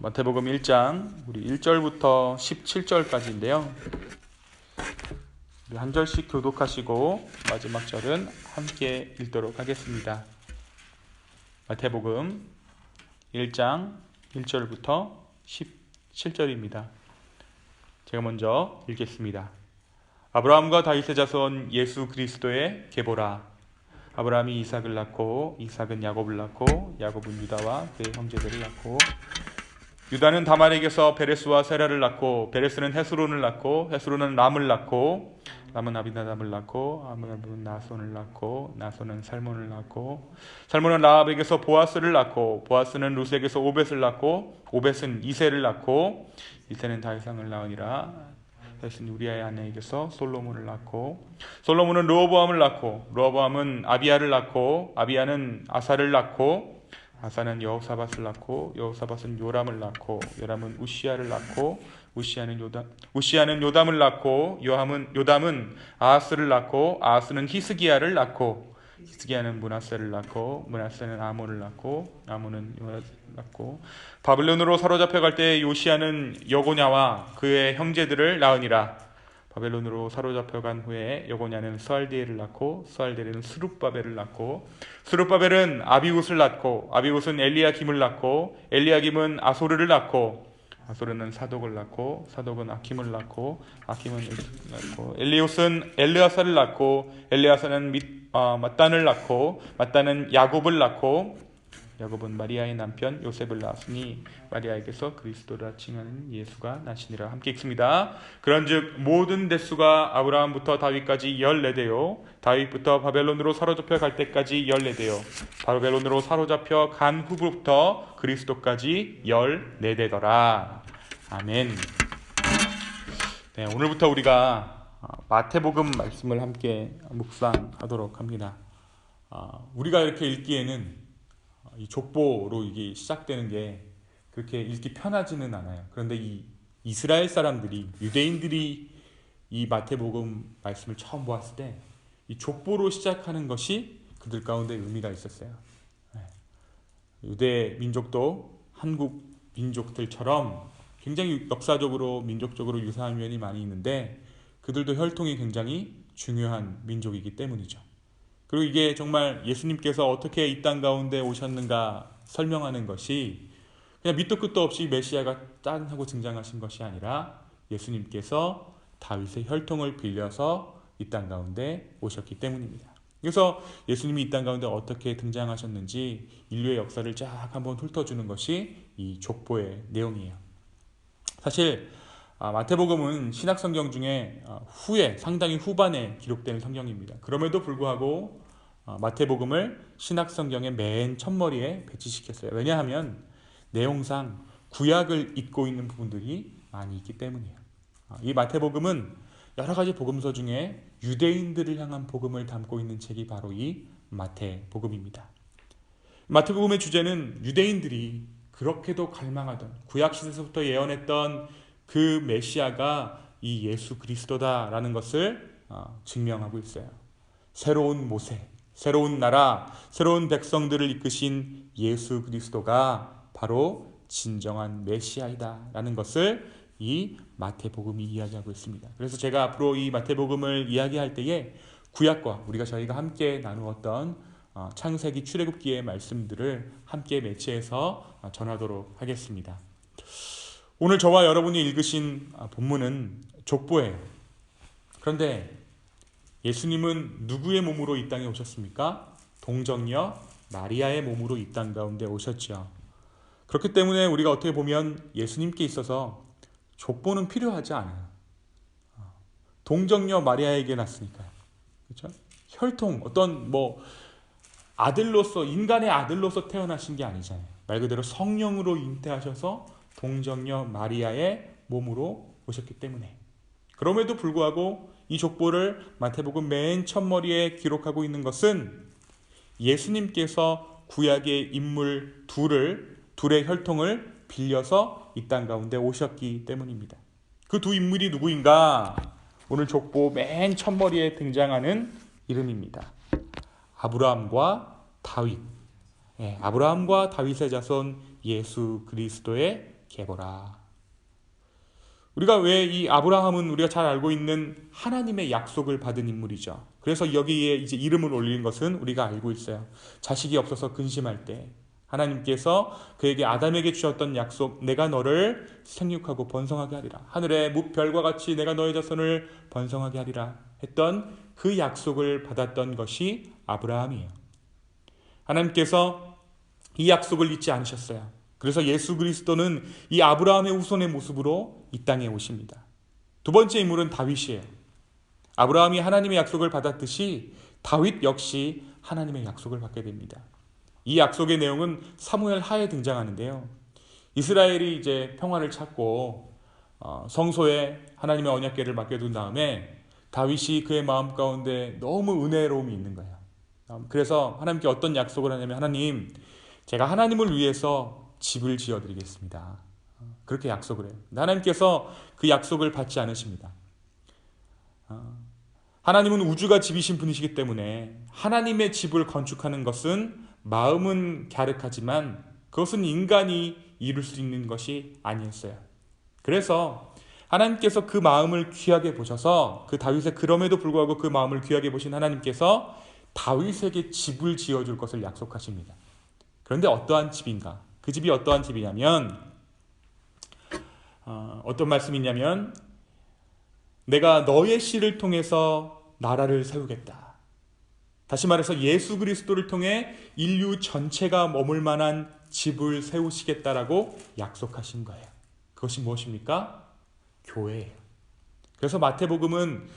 마태복음 1장 우리 1절부터 17절까지인데요. 우리 한 절씩 교독하시고 마지막 절은 함께 읽도록 하겠습니다. 마태복음 1장 1절부터 17절입니다. 제가 먼저 읽겠습니다. 아브라함과 다윗의 자손 예수 그리스도의 계보라. 아브라함이 이삭을 낳고 이삭은 야곱을 낳고 야곱은 유다와 그의 형제들을 낳고 유다는 다말에게서 베레스와 세라를 낳고 베레스는 헤스론을 낳고 헤스론은 람을 낳고 람은 아비나답을 낳고 아비나답은 나손을 낳고 나손은 살몬을 낳고 살몬은 라합에게서 보아스를 낳고 보아스는 룻에게서 오벳을 낳고 오벳은 이새를 낳고 이새는 다윗왕을 낳으니라. 다윗은 우리아의 아내에게서 솔로몬을 낳고 솔로몬은 르호보암을 낳고 르호보암은 아비야를 낳고 아비야는 아사를 낳고 아사는 여호사밧을 낳고 여호사밧은 요람을 낳고 요람은 우시야를 낳고 우시야는 요담을 낳고 요담은 아하스를 낳고 아하스는 히스기야를 낳고 히스기야는 므낫세를 낳고 므낫세는 아몬을 낳고 아몬은 요아스를 낳고 바벨론으로 사로잡혀갈 때 요시야는 여고냐와 그의 형제들을 낳으니라. 바벨론으로 사로잡혀간 후에 여고냐는 스알디엘을 낳고 스알디엘은 스룹바벨을 낳고 스룹바벨은 아비웃을 낳고 아비웃은 엘리야김을 낳고 엘리야김은 아소르를 낳고 아소르는 사독을 낳고 사독은 아킴을 낳고 아킴은 낳고 엘리웃은 엘르아사를 낳고 엘르아사는 mat단을 낳고 mat단은 야곱을 낳고 야곱은 마리아의 남편 요셉을 낳았으니 마리아에게서 그리스도라 칭하는 예수가 나시니라. 함께 읽습니다. 그런즉 모든 대수가 아브라함부터 다윗까지 14대요 다윗부터 바벨론으로 사로잡혀 갈 때까지 14대요 바벨론으로 사로잡혀 간 후부터 그리스도까지 14대더라. 아멘. 네, 오늘부터 우리가 마태복음 말씀을 함께 묵상하도록 합니다. 우리가 이렇게 읽기에는 이 족보로 이게 시작되는 게 그렇게 읽기 편하지는 않아요. 그런데 이 이스라엘 사람들이 유대인들이 이 마태복음 말씀을 처음 보았을 때 이 족보로 시작하는 것이 그들 가운데 의미가 있었어요. 유대 민족도 한국 민족들처럼 굉장히 역사적으로 민족적으로 유사한 면이 많이 있는데 그들도 혈통이 굉장히 중요한 민족이기 때문이죠. 그리고 이게 정말 예수님께서 어떻게 이 땅 가운데 오셨는가 설명하는 것이 그냥 밑도 끝도 없이 메시아가 짠 하고 등장하신 것이 아니라 예수님께서 다윗의 혈통을 빌려서 이 땅 가운데 오셨기 때문입니다. 그래서 예수님이 이 땅 가운데 어떻게 등장하셨는지 인류의 역사를 쫙 한번 훑어주는 것이 이 족보의 내용이에요. 사실 마태복음은 신약성경 중에 후에 상당히 후반에 기록된 성경입니다. 그럼에도 불구하고 마태복음을 신약성경의 맨 첫머리에 배치시켰어요. 왜냐하면 내용상 구약을 잇고 있는 부분들이 많이 있기 때문이에요. 이 마태복음은 여러 가지 복음서 중에 유대인들을 향한 복음을 담고 있는 책이 바로 이 마태복음입니다. 마태복음의 주제는 유대인들이 그렇게도 갈망하던 구약시대에서부터 예언했던 그 메시아가 이 예수 그리스도다라는 것을 증명하고 있어요. 새로운 모세, 새로운 나라, 새로운 백성들을 이끄신 예수 그리스도가 바로 진정한 메시아이다 라는 것을 이 마태복음이 이야기하고 있습니다. 그래서 제가 앞으로 이 마태복음을 이야기할 때에 구약과 저희가 함께 나누었던 창세기 출애굽기의 말씀들을 함께 매치해서 전하도록 하겠습니다. 오늘 저와 여러분이 읽으신 본문은 족보예요. 그런데 예수님은 누구의 몸으로 이 땅에 오셨습니까? 동정녀 마리아의 몸으로 이 땅 가운데 오셨죠. 그렇기 때문에 우리가 어떻게 보면 예수님께 있어서 족보는 필요하지 않아요. 동정녀 마리아에게 났으니까요. 그렇죠? 혈통, 어떤 아들로서, 인간의 아들로서 태어나신 게 아니잖아요. 말 그대로 성령으로 잉태하셔서 동정녀 마리아의 몸으로 오셨기 때문에. 그럼에도 불구하고 이 족보를 마태복음 맨 첫머리에 기록하고 있는 것은 예수님께서 구약의 인물 둘의 혈통을 빌려서 이 땅 가운데 오셨기 때문입니다. 그 두 인물이 누구인가? 오늘 족보 맨 첫머리에 등장하는 이름입니다. 아브라함과 다윗. 아브라함과 다윗의 자손 예수 그리스도의 계보라. 우리가 왜 이 아브라함은 우리가 잘 알고 있는 하나님의 약속을 받은 인물이죠. 그래서 여기에 이제 이름을 올린 것은 우리가 알고 있어요. 자식이 없어서 근심할 때 하나님께서 그에게 아담에게 주셨던 약속, 내가 너를 생육하고 번성하게 하리라. 하늘의 무별과 같이 내가 너의 자손을 번성하게 하리라 했던 그 약속을 받았던 것이 아브라함이에요. 하나님께서 이 약속을 잊지 않으셨어요. 그래서 예수 그리스도는 이 아브라함의 후손의 모습으로 이 땅에 오십니다. 두 번째 인물은 다윗이에요. 아브라함이 하나님의 약속을 받았듯이 다윗 역시 하나님의 약속을 받게 됩니다. 이 약속의 내용은 사무엘 하에 등장하는데요. 이스라엘이 이제 평화를 찾고 성소에 하나님의 언약궤를 맡겨둔 다음에 다윗이 그의 마음 가운데 너무 은혜로움이 있는 거예요. 그래서 하나님께 어떤 약속을 하냐면, 하나님, 제가 하나님을 위해서 집을 지어드리겠습니다. 그렇게 약속을 해요. 하나님께서 그 약속을 받지 않으십니다. 하나님은 우주가 집이신 분이시기 때문에 하나님의 집을 건축하는 것은 마음은 갸륵하지만 그것은 인간이 이룰 수 있는 것이 아니었어요. 그래서 하나님께서 그 마음을 귀하게 보셔서, 그 다윗의 그럼에도 불구하고 그 마음을 귀하게 보신 하나님께서 다윗에게 집을 지어줄 것을 약속하십니다. 그런데 어떠한 집인가? 그 집이 어떠한 집이냐면, 어떤 말씀이냐면, 내가 너의 씨를 통해서 나라를 세우겠다. 다시 말해서 예수 그리스도를 통해 인류 전체가 머물 만한 집을 세우시겠다라고 약속하신 거예요. 그것이 무엇입니까? 교회예요. 그래서 마태복음은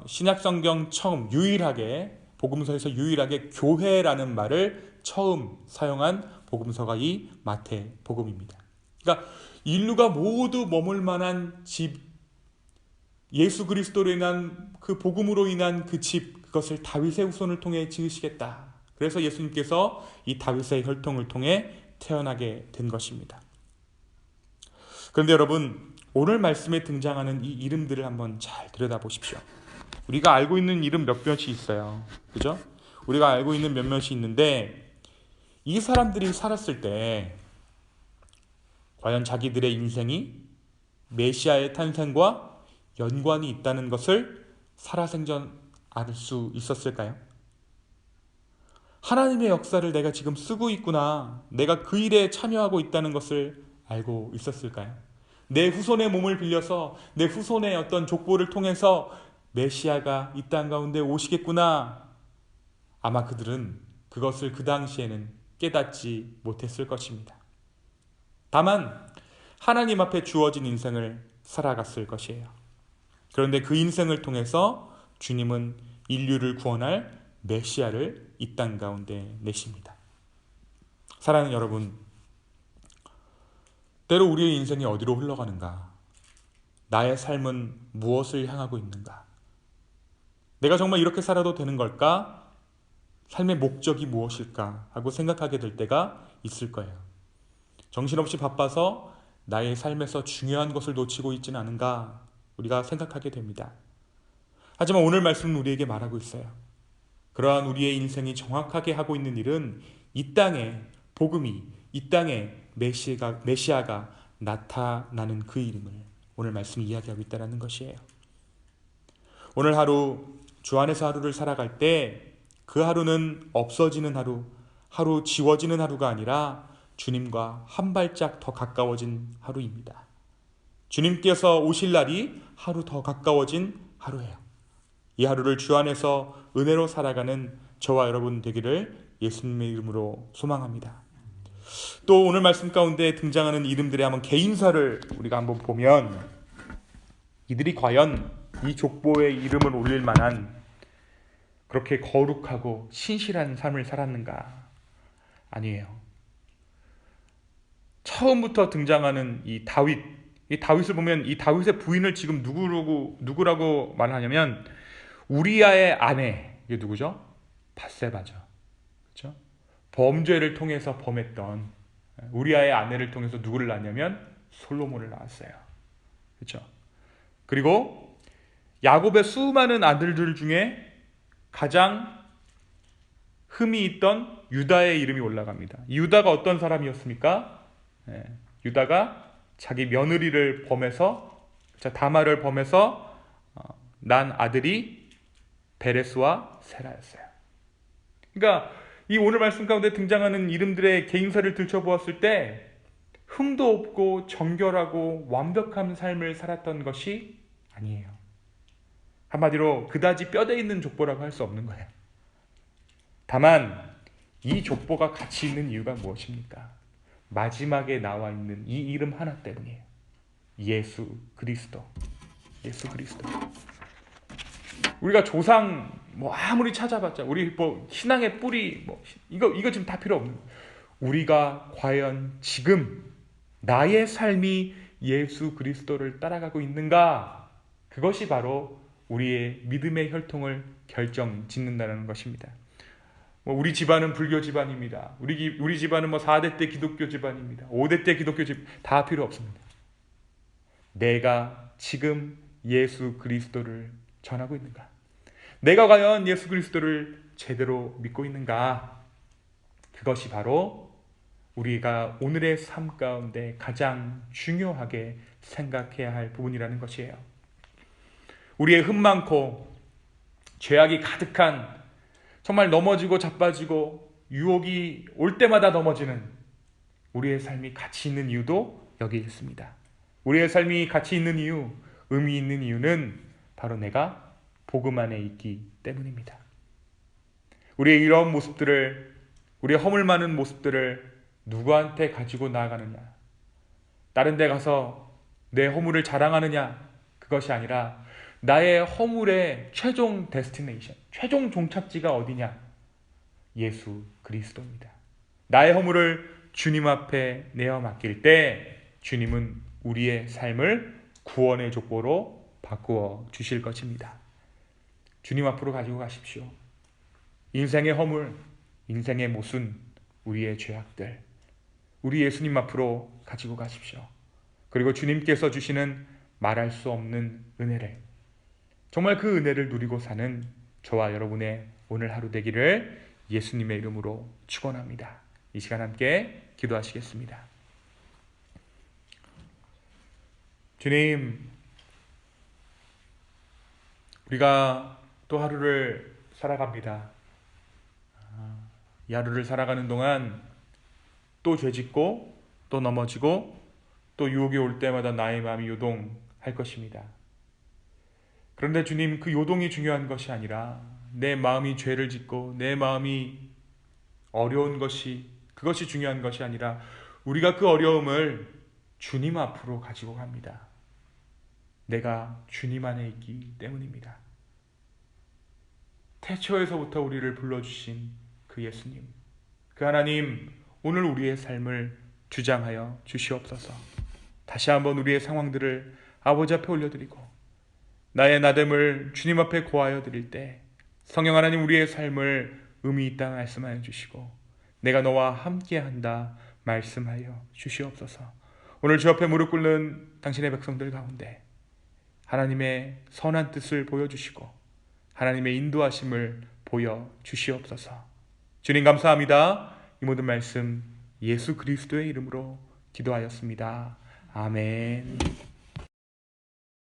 신약성경 처음 유일하게, 복음서에서 유일하게 교회라는 말을 처음 사용한 복음서가 이 마태복음입니다. 그러니까 인류가 모두 머물 만한 집, 예수 그리스도로 인한 그 복음으로 인한 그 집, 그것을 다윗의 후손을 통해 지으시겠다. 그래서 예수님께서 이 다윗의 혈통을 통해 태어나게 된 것입니다. 그런데 여러분, 오늘 말씀에 등장하는 이 이름들을 한번 잘 들여다보십시오. 우리가 알고 있는 이름 몇몇이 있어요. 그죠? 우리가 알고 있는 몇몇이 있는데, 이 사람들이 살았을 때 과연 자기들의 인생이 메시아의 탄생과 연관이 있다는 것을 살아생전 알 수 있었을까요? 하나님의 역사를 내가 지금 쓰고 있구나, 내가 그 일에 참여하고 있다는 것을 알고 있었을까요? 내 후손의 몸을 빌려서, 내 후손의 어떤 족보를 통해서 메시아가 이 땅 가운데 오시겠구나, 아마 그들은 그것을 그 당시에는 깨닫지 못했을 것입니다. 다만 하나님 앞에 주어진 인생을 살아갔을 것이에요. 그런데 그 인생을 통해서 주님은 인류를 구원할 메시아를 이 땅 가운데 내십니다. 사랑하는 여러분, 때로 우리의 인생이 어디로 흘러가는가? 나의 삶은 무엇을 향하고 있는가? 내가 정말 이렇게 살아도 되는 걸까? 삶의 목적이 무엇일까? 하고 생각하게 될 때가 있을 거예요. 정신없이 바빠서 나의 삶에서 중요한 것을 놓치고 있지는 않은가? 우리가 생각하게 됩니다. 하지만 오늘 말씀은 우리에게 말하고 있어요. 그러한 우리의 인생이 정확하게 하고 있는 일은 이 땅에 복음이, 이 땅에 메시아가 나타나는 그 이름을 오늘 말씀이 이야기하고 있다는 것이에요. 오늘 하루, 주 안에서 하루를 살아갈 때 그 하루는 없어지는 하루, 하루 지워지는 하루가 아니라 주님과 한 발짝 더 가까워진 하루입니다. 주님께서 오실 날이 하루 더 가까워진 하루예요. 이 하루를 주 안에서 은혜로 살아가는 저와 여러분 되기를 예수님의 이름으로 소망합니다. 또 오늘 말씀 가운데 등장하는 이름들의 한번 개인사를 우리가 한번 보면, 이들이 과연 이 족보에 이름을 올릴 만한 그렇게 거룩하고 신실한 삶을 살았는가? 아니에요. 처음부터 등장하는 이 다윗을 보면, 이 다윗의 부인을 지금 누구라고 말하냐면 우리아의 아내, 이게 누구죠? 밧세바죠. 그렇죠? 범죄를 통해서 범했던 우리아의 아내를 통해서 누구를 낳냐면 솔로몬을 낳았어요. 그렇죠? 그리고 야곱의 수많은 아들들 중에 가장 흠이 있던 유다의 이름이 올라갑니다. 유다가 어떤 사람이었습니까? 유다가 자기 며느리를 범해서, 다말을 범해서 난 아들이 베레스와 세라였어요. 그러니까 이 오늘 말씀 가운데 등장하는 이름들의 개인사를 들춰보았을 때 흠도 없고 정결하고 완벽한 삶을 살았던 것이 아니에요. 한마디로 그다지 뼈대 있는 족보라고 할 수 없는 거예요. 다만 이 족보가 가치 있는 이유가 무엇입니까? 마지막에 나와 있는 이 이름 하나 때문이에요. 예수 그리스도. 예수 그리스도. 우리가 조상 아무리 찾아봤자, 우리 신앙의 뿌리 이거 지금 다 필요 없는 거예요. 우리가 과연 지금 나의 삶이 예수 그리스도를 따라가고 있는가? 그것이 바로 우리의 믿음의 혈통을 결정짓는다는 것입니다. 우리 집안은 불교 집안입니다. 우리 집안은 4대 때 기독교 집안입니다. 5대 때 기독교 집안, 다 필요 없습니다. 내가 지금 예수 그리스도를 전하고 있는가? 내가 과연 예수 그리스도를 제대로 믿고 있는가? 그것이 바로 우리가 오늘의 삶 가운데 가장 중요하게 생각해야 할 부분이라는 것이에요. 우리의 흠 많고 죄악이 가득한, 정말 넘어지고 자빠지고 유혹이 올 때마다 넘어지는 우리의 삶이 가치 있는 이유도 여기 있습니다. 우리의 삶이 가치 있는 이유, 의미 있는 이유는 바로 내가 복음 안에 있기 때문입니다. 우리의 이런 모습들을, 우리의 허물 많은 모습들을 누구한테 가지고 나아가느냐, 다른 데 가서 내 허물을 자랑하느냐, 그것이 아니라 나의 허물의 최종 데스티네이션, 최종 종착지가 어디냐? 예수 그리스도입니다. 나의 허물을 주님 앞에 내어 맡길 때 주님은 우리의 삶을 구원의 족보로 바꾸어 주실 것입니다. 주님 앞으로 가지고 가십시오. 인생의 허물, 인생의 모순, 우리의 죄악들, 우리 예수님 앞으로 가지고 가십시오. 그리고 주님께서 주시는 말할 수 없는 은혜를, 정말 그 은혜를 누리고 사는 저와 여러분의 오늘 하루 되기를 예수님의 이름으로 축원합니다. 이 시간 함께 기도하시겠습니다. 주님, 우리가 또 하루를 살아갑니다. 이 하루를 살아가는 동안 또 죄짓고 또 넘어지고 또 유혹이 올 때마다 나의 마음이 요동할 것입니다. 그런데 주님, 그 요동이 중요한 것이 아니라 내 마음이 죄를 짓고 내 마음이 어려운 것이, 그것이 중요한 것이 아니라 우리가 그 어려움을 주님 앞으로 가지고 갑니다. 내가 주님 안에 있기 때문입니다. 태초에서부터 우리를 불러주신 그 예수님, 그 하나님, 오늘 우리의 삶을 주장하여 주시옵소서. 다시 한번 우리의 상황들을 아버지 앞에 올려드리고 나의 나됨을 주님 앞에 고하여 드릴 때 성령 하나님, 우리의 삶을 의미 있다 말씀하여 주시고 내가 너와 함께한다 말씀하여 주시옵소서. 오늘 주 앞에 무릎 꿇는 당신의 백성들 가운데 하나님의 선한 뜻을 보여주시고 하나님의 인도하심을 보여주시옵소서. 주님 감사합니다. 이 모든 말씀 예수 그리스도의 이름으로 기도하였습니다. 아멘.